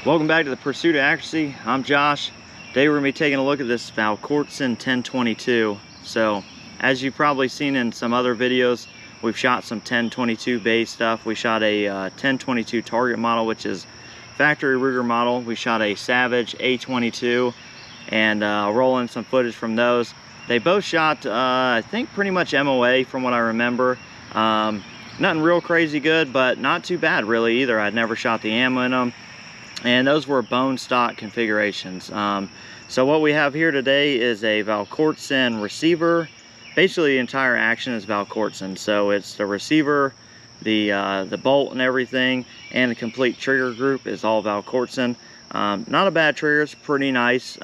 Welcome back to the Pursuit of Accuracy. I'm Josh. Today we're going to be taking a look at this Volquartsen 1022. So, as you've probably seen in some other videos, we've shot some 1022 base stuff. We shot a 1022 target model, which is factory Ruger model. We shot a Savage A22 and rolling some footage from those. They both shot, I think, pretty much MOA from what I remember. Nothing real crazy good, but not too bad really either. I'd never shot the ammo in them. And those were bone stock configurations. So what we have here today is a Volquartsen receiver. Basically the entire action is Volquartsen. So it's the receiver, the bolt and everything, and the complete trigger group is all Volquartsen. Not a bad trigger, it's pretty nice,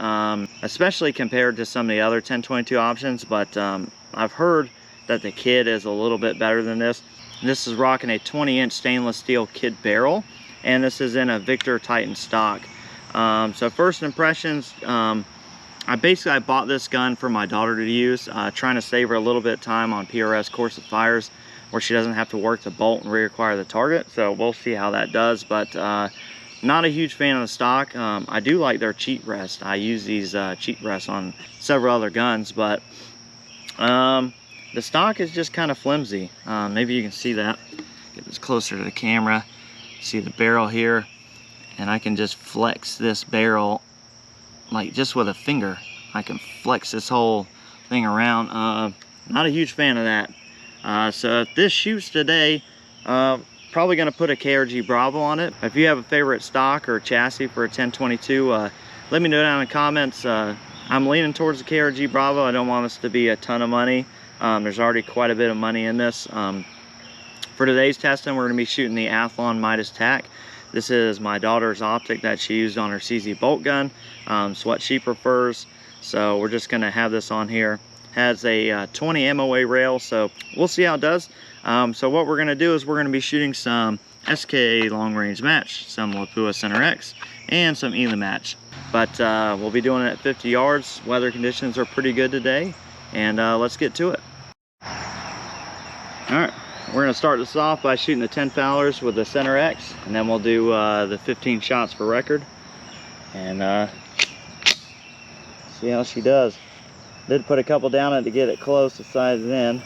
especially compared to some of the other 1022 options, but I've heard that the kid is a little bit better than this. This is rocking a 20-inch stainless steel kid barrel, and this is in a Victor Titan stock. So first impressions, I bought this gun for my daughter to use, trying to save her a little bit of time on PRS course of fires where she doesn't have to work the bolt and reacquire the target. So we'll see how that does, but not a huge fan of the stock. I do like their cheat rest. I use these cheat rests on several other guns, but the stock is just kind of flimsy. Maybe you can see that. Get this closer to the camera. See the barrel here, and I can just flex this barrel like just with a finger. I can flex this whole thing around. Not a huge fan of that. So if this shoots today, probably gonna put a KRG Bravo on it. If you have a favorite stock or chassis for a 1022, let me know down in the comments. I'm leaning towards the KRG Bravo. I don't want this to be a ton of money. There's already quite a bit of money in this. For today's testing, we're going to be shooting the Athlon Midas TAC. This is my daughter's optic that she used on her CZ bolt gun. It's what she prefers. So we're just going to have this on here. Has a 20 MOA rail, so we'll see how it does. So what we're going to do is we're going to be shooting some SKA long range match, some Lapua Center X, and some Eley Match. But we'll be doing it at 50 yards. Weather conditions are pretty good today, and let's get to it. All right. We're going to start this off by shooting the 10 Fowlers with the Center X, and then we'll do the 15 shots for record, and see how she does. Did put a couple down it to get it close to size it in.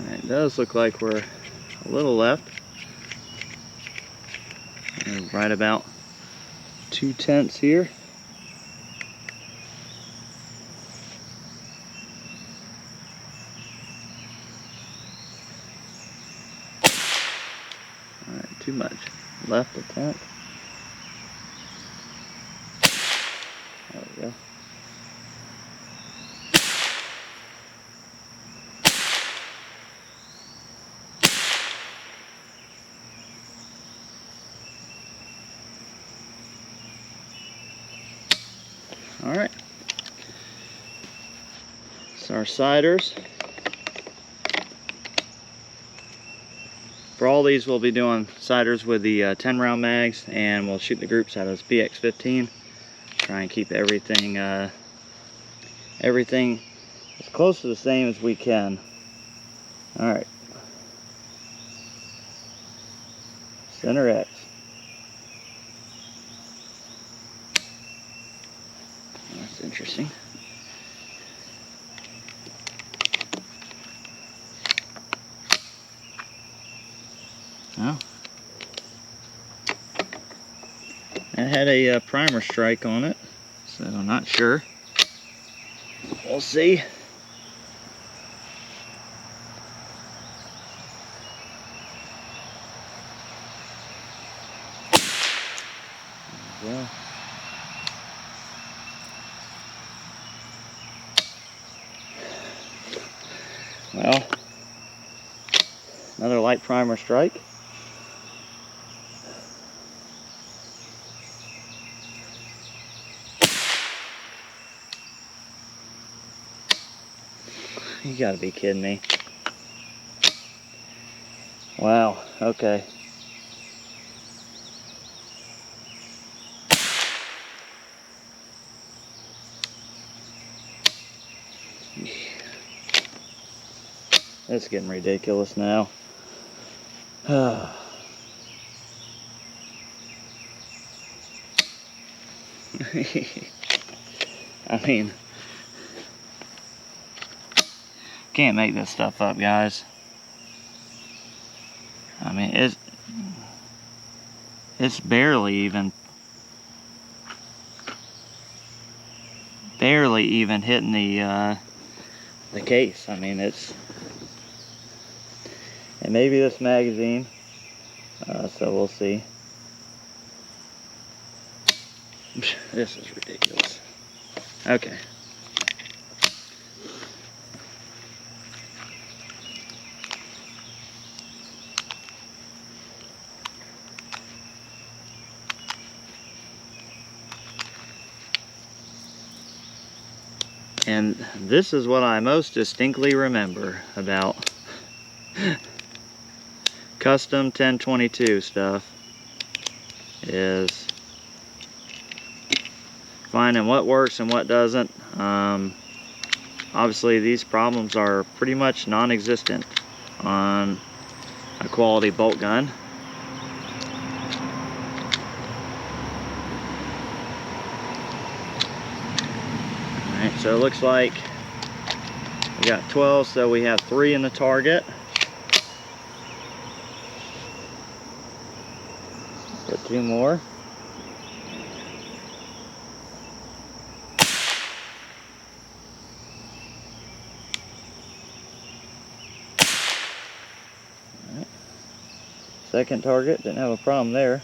It does look like we're a little left. And right about 2/10 here. Alright, too much. Left 1/10. There we go. All right, so our siders. For all these, we'll be doing siders with the 10 round mags, and we'll shoot the groups out of this BX15. Try and keep everything as close to the same as we can. All right, Center X. That's interesting. Oh, it had a primer strike on it, so I'm not sure. We'll see. There we go. Well, another light primer strike. You gotta be kidding me. Wow, okay. It's getting ridiculous now. I mean, can't make this stuff up, guys. I mean, it's barely even hitting the case. I mean, and maybe this magazine, so we'll see. This is ridiculous. Okay. And this is what I most distinctly remember about custom 1022 stuff, is finding what works and what doesn't. Obviously these problems are pretty much non-existent on a quality bolt gun. Alright, so it looks like we got 12, so we have 3 in the target. Put 2 more. Alright. Second target, didn't have a problem there.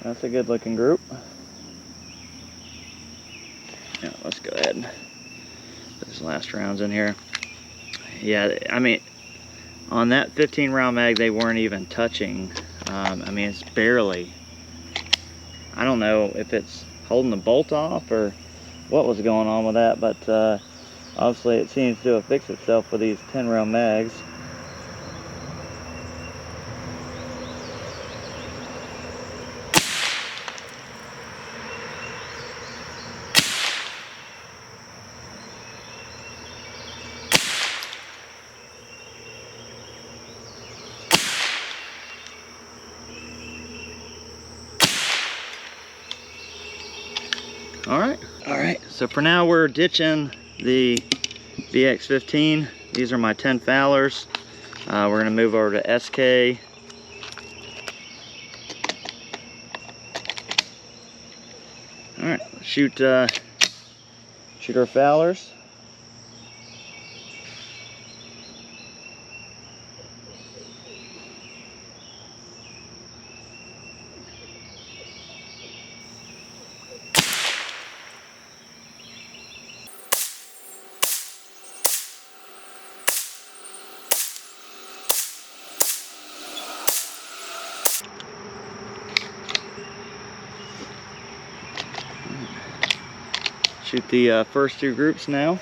That's a good looking group. Yeah, let's go ahead and put these last rounds in here. Yeah, I mean, on that 15 round mag, they weren't even touching. I mean, it's barely. I don't know if it's holding the bolt off or what was going on with that, but obviously it seems to have fixed itself with these 10 round mags. Alright, so for now we're ditching the VX15. These are my 10 Fowlers. We're going to move over to SK. Alright, shoot our Fowlers. Shoot the first 2 groups now.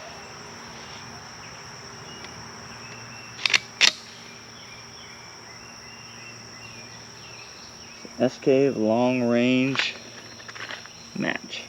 SK long range match.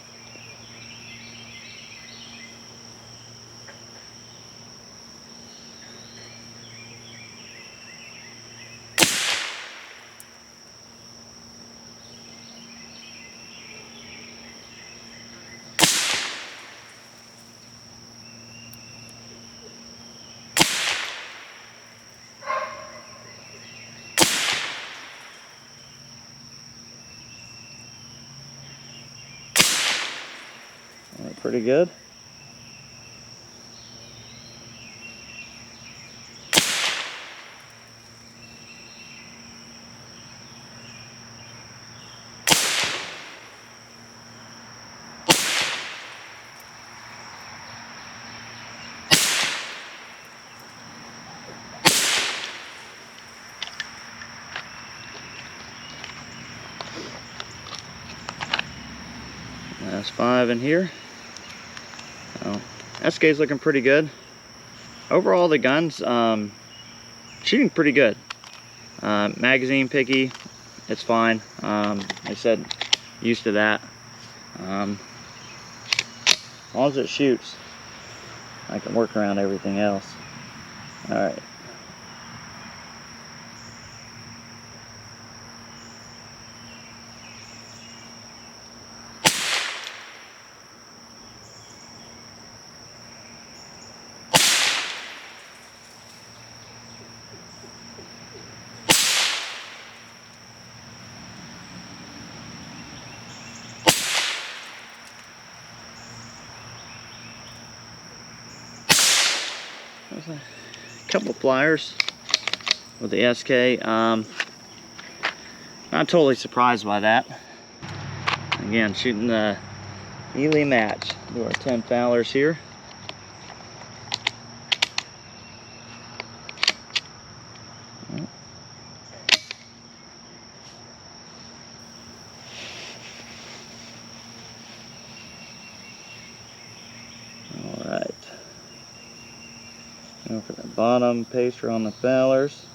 Pretty good. That's 5 in here. So, SK's looking pretty good. Overall, the gun's shooting pretty good. Magazine picky, it's fine. Like I said, used to that. As long as it shoots, I can work around everything else. Alright. There's a couple flyers with the SK. Not totally surprised by that. Again, shooting the Eley Match. Do our 10 Fowlers here. Alright. Go for the bottom paster on the Fowlers.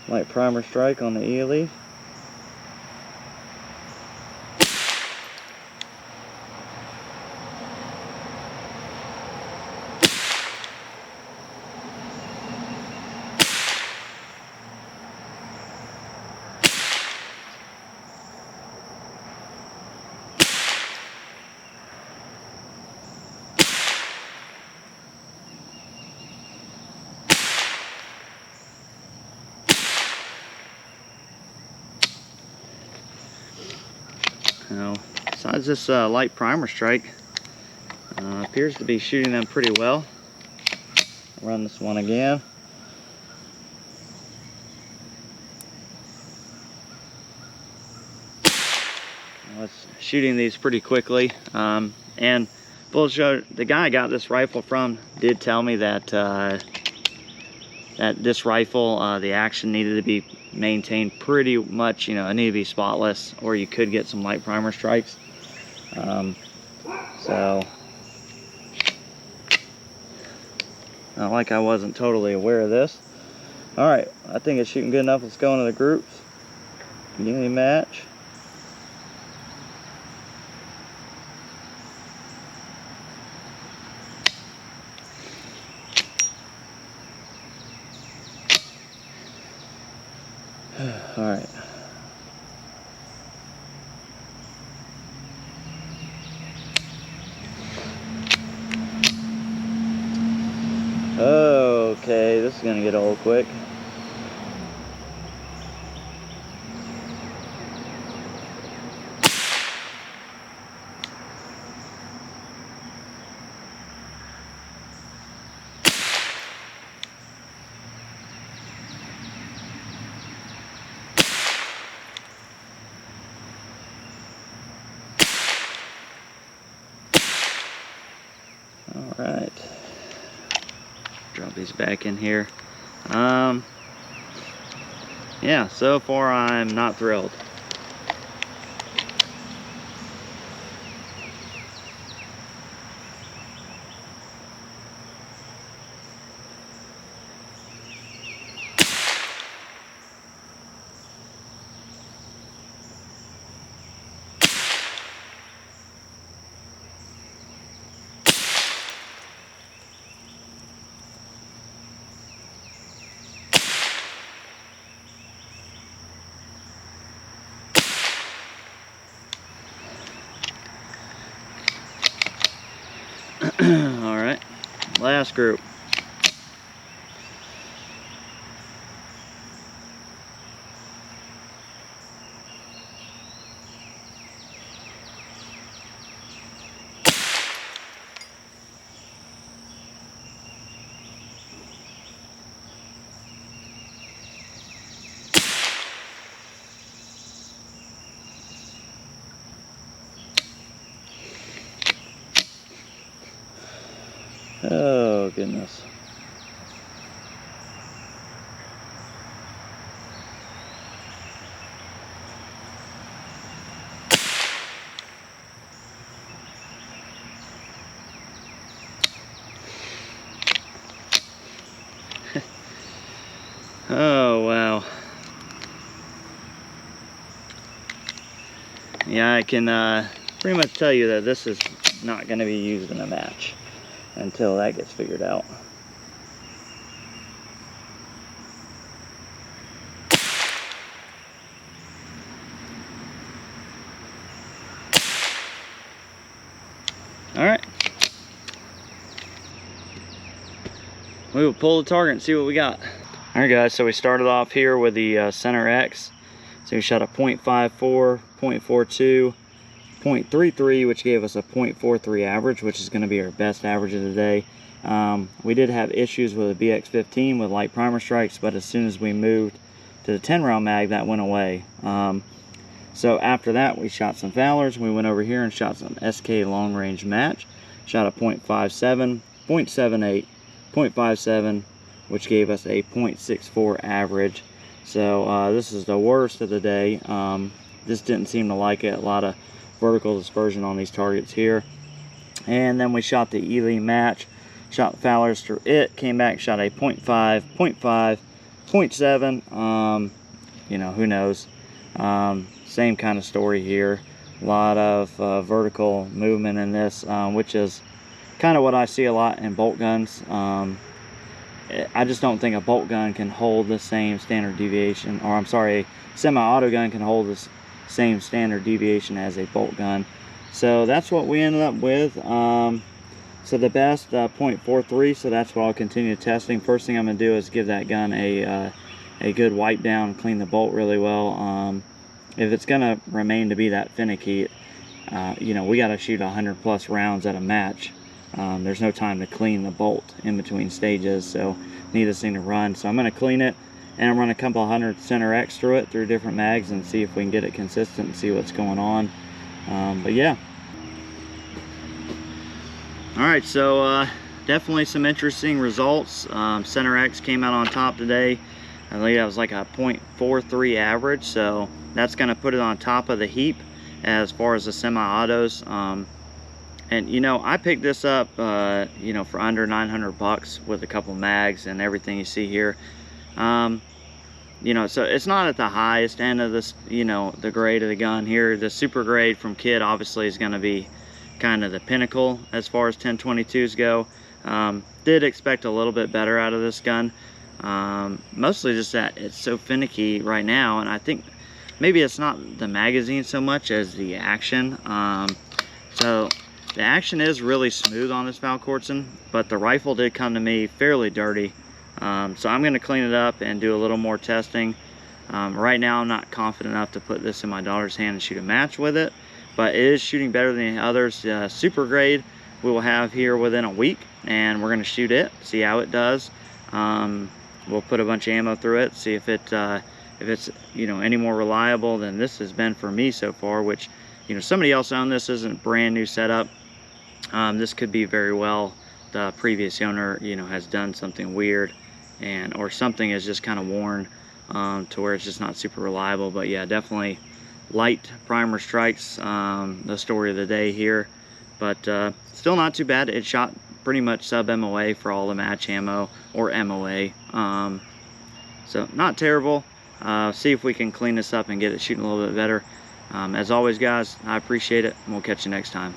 Light primer strike on the Eley. Now, besides this light primer strike, appears to be shooting them pretty well. Run this one again. Well, it's shooting these pretty quickly. And full show, the guy I got this rifle from did tell me that that this rifle, the action needed to be maintained pretty much, you know, it needed to be spotless, or you could get some light primer strikes. So, not like I wasn't totally aware of this. Alright, I think it's shooting good enough. Let's go into the groups. Eley Match. Alright. Okay, this is gonna get old quick. Alright. Drop these back in here. Yeah, so far I'm not thrilled. Alright, last group. Oh goodness. Oh wow. Yeah, I can pretty much tell you that this is not going to be used in a match until that gets figured out. All right. We will pull the target and see what we got. All right guys, so we started off here with the Center X. So we shot a 0.54, 0.42, 0.33, which gave us a 0.43 average, which is going to be our best average of the day. We did have issues with the BX-15 with light primer strikes, but as soon as we moved to the 10 round mag, that went away. So after that, we shot some Fowlers. We went over here and shot some SK long range match. Shot a 0.57, 0.78, 0.57, which gave us a 0.64 average. So this is the worst of the day. This didn't seem to like it. A lot of vertical dispersion on these targets here. And then we shot the Eley Match, shot Fowlers through it, came back, shot a 0.5, 0.5, 0.7. You know, who knows? Same kind of story here. A lot of vertical movement in this, which is kind of what I see a lot in bolt guns. I just don't think a bolt gun can hold the same standard deviation, or I'm sorry, a semi-auto gun can hold the same standard deviation as a bolt gun. So that's what we ended up with. So the best 0.43, so that's what I'll continue testing. First thing I'm going to do is give that gun a good wipe down, clean the bolt really well. If it's going to remain to be that finicky, you know, we got to shoot 100 plus rounds at a match. There's no time to clean the bolt in between stages, so need this thing to run. So I'm going to clean it, and I'm running a couple 100 Center X through it, through different mags, and see if we can get it consistent and see what's going on. But yeah. Alright, so definitely some interesting results. Center X came out on top today. I believe that was like a 0.43 average, so that's going to put it on top of the heap as far as the semi-autos. And you know, I picked this up you know, for under 900 bucks with a couple mags and everything you see here. You know, so it's not at the highest end of this, you know, the grade of the gun here. The super grade from Kid obviously is going to be kind of the pinnacle as far as 1022s go. Did expect a little bit better out of this gun. Mostly just that it's so finicky right now, and I think maybe it's not the magazine so much as the action. So the action is really smooth on this Volquartsen, but the rifle did come to me fairly dirty. So I'm going to clean it up and do a little more testing. Right now I'm not confident enough to put this in my daughter's hand and shoot a match with it, but it is shooting better than the others. Super grade we will have here within a week, and we're going to shoot it, see how it does. We'll put a bunch of ammo through it, see if it's you know, any more reliable than this has been for me so far, which, you know, somebody else owned this. Isn't a brand new setup. This could be very well the previous owner, you know, has done something weird, and or something is just kind of worn to where it's just not super reliable. But yeah, definitely light primer strikes, the story of the day here, but still not too bad. It shot pretty much sub MOA for all the match ammo, or MOA, so not terrible. See if we can clean this up and get it shooting a little bit better. As always guys, I appreciate it, and we'll catch you next time.